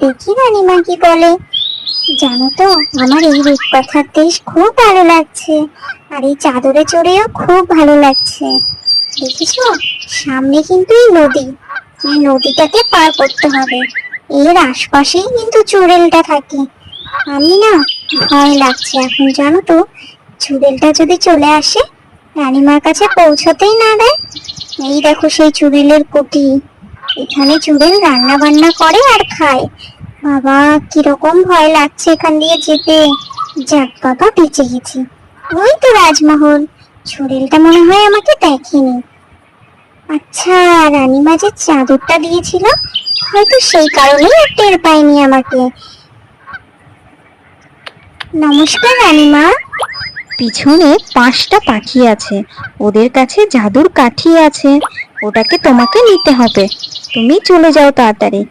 দেখি রানীমা কি বলে। জানো তো, আমার এই রূপকথার দেশ খুব ভালো লাগছে, আর এই চাদরে চড়েও খুব ভালো লাগছে। দেখিছো, সামনে কিন্তু এই নদী, এই নদীটাকে পার করতে হবে। এর আশপাশেই কিন্তু চুড়েলটা থাকে। আমি না, ভয় লাগছে এখন, জানো তো, চুড়েলটা যদি চলে আসে, রানীমার কাছে পৌঁছতেই না দেয়। এই দেখো সেই চুড়েলের কুটি, এখানে চুড়েল রান্না বান্না করে আর খায়। বাবা, কিরকম ভয় লাগছে এখান দিয়ে যেতে। যাক বাবা, বেঁচে গেছি। ওই তো রাজমহল, চুড়েলটা মনে হয় আমাকে দেখেনি। আচ্ছা, রানীমা যে চাদরটা দিয়েছিল, হয়তো সেই কারণেই আর টের পায়নি আমাকে। নমস্কার রানীমা। পিছনে 5টা পাখি আছে, ওদের কাছে জাদুর কাঠি আছে, ওটাকে তোমাকে নিতে হবে। তুমি চলে যাও তাড়াতাড়ি।